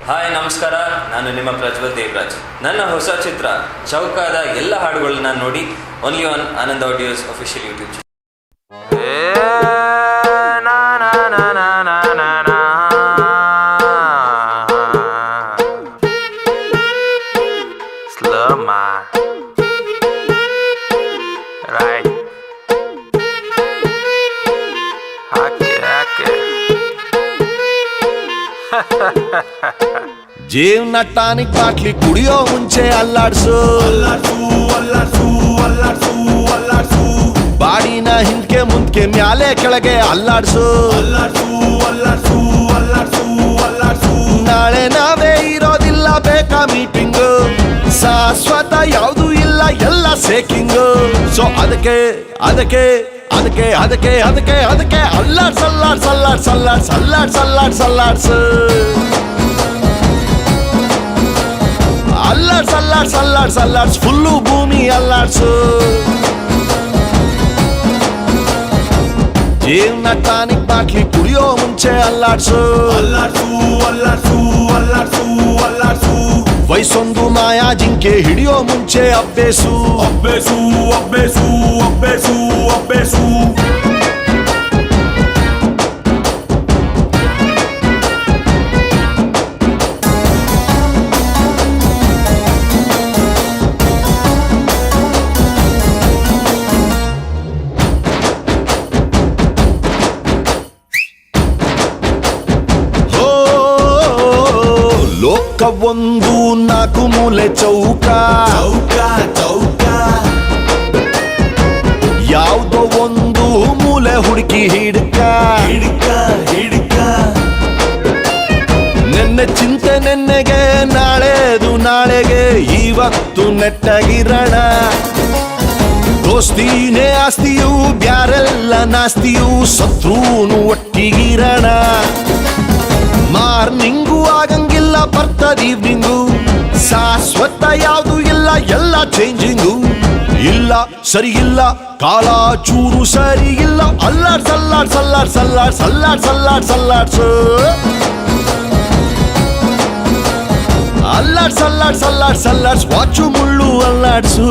Hi ನಮಸ್ಕಾರ, ನಾನು ನಿಮ್ಮ ಪ್ರಜ್ವಲ್ ದೇವರಾಜ್. ನನ್ನ ಹೊಸ ಚಿತ್ರ ಚೌಕಾದ ಎಲ್ಲ ಹಾಡುಗಳನ್ನ ನೋಡಿ only on Anand audios official YouTube channel. ಜೀವನ ಟಾನಿಕ್ ಬಾಟ್ಲಿ ಕುಡಿಯೋ ಮುಂಚೆ ಅಲ್ಲಾಡ್ಸು, ಬಾಡಿನ ಹಿಂದ್ಕೆ ಮುಂದ್ಕೆ ಮ್ಯಾಲೆ ಕೆಳಗೆ ಅಲ್ಲಾಡ್ಸು. ನಾಳೆ ನಾವೇ ಇರೋದಿಲ್ಲ, ಬೇಕಾ ಮೀಟಿಂಗು, ಶಾಶ್ವತ ಯಾವುದು ಇಲ್ಲ, ಎಲ್ಲ ಸೇಕಿಂಗು. ಸೊ ಅದಕ್ಕೆ ಅದಕ್ಕೆ ಅದಕ್ಕೆ ಅದಕ್ಕೆ ಅದಕ್ಕೆ ಅದಕ್ಕೆ ಅಲ್ಲಾಡ್ಸ್ ಅಲ್ಲಾಡ್ಸ್ ಅಲ್ಲಾಡ್ಸ್ ಅಲ್ಲಾಡ್ಸ್ ಅಲ್ಲಾಡ್ಸ್ ಅಲ್ಲಾಡ್ಸ್ ಅಲ್ಲಾಡ್ಸು, ಅಲ್ಲಾಡ್ಸ್ ಅಲ್ಲಾಡ್ಸ್ ಅಲ್ಲಾಡ್ಸ್ ಅಲ್ಲಾಡ್ಸ್ ಫುಲ್ಲು ಭೂಮಿ ಅಲ್ಲಾಡ್ಸು. ಜೀವನ ಟಾನಿಕ್ ಬಾಟ್ಲಿ ಕುಡಿಯೋ ಮುಂಚೆ ಅಲ್ಲಾಡ್ಸು, ವಯಸ್ಸೊಂದು ಮಾಯಾ ಜಿಂಕೆ ಹಿಡಿಯೋ ಮುಂಚೆ ಅಬ್ಬೇಸು, ಅಬ್ಬೇಸು ಅಬ್ಬೇಸು ಅಬ್ಬೇಸು ಅಬ್ಬೇಸು. ಲೋಕವೊಂದು ನಾಲ್ಕು ಮೂಲೆ ಚೌಕ, ಯಾವುದೋ ಒಂದು ಮೂಲೆ ಹುಡುಕಿ ಹಿಡ್ಕ, ನೆನ್ನೆ ಚಿಂತೆ ನೆನ್ನೆಗೆ, ನಾಳೆದು ನಾಳೆಗೆ, ಇವತ್ತು ನೆಟ್ಟಗಿರಣ. ದೋಸ್ತಿನೇ ಆಸ್ತಿಯು, ಬ್ಯಾರೆಲ್ಲ ನಾಸ್ತಿಯು, ಶತ್ರುನು ಒಟ್ಟಿಗಿರಣ. ಮಾರ್ನಿಂಗು ಆಗಂಗಿಲ್ಲ, ಬರ್ತದ ಈವ್ನಿಂಗು, ಶಾಶ್ವತ ಯಾವುದು ಇಲ್ಲ, ಎಲ್ಲ ಚೇಂಜಿಂಗು. ಇಲ್ಲ ಸರಿ ಇಲ್ಲ, ಕಾಲ ಚೂರು ಸರಿ ಇಲ್ಲ, ಅಲ್ಲಾಡ್ಸ್ ಅಲ್ಲಾಡ್ಸ್ ಅಲ್ಲಾಡ್ಸ್ ಅಲ್ಲಾಡ್ಸ್ ಅಲ್ಲಾಡ್ಸ್ ಅಲ್ಲಾಡ್ಸ್ ಅಲ್ಲಾಡ್ಸು, ಅಲ್ಲಾಡ್ಸ್ ಅಲ್ಲಾಡ್ಸ್ ಅಲ್ಲಾಡ್ಸ್ ಅಲ್ಲಾಡ್ಸ್ ವಾಚು ಮುಳ್ಳು ಅಲ್ಲಾಡ್ಸು.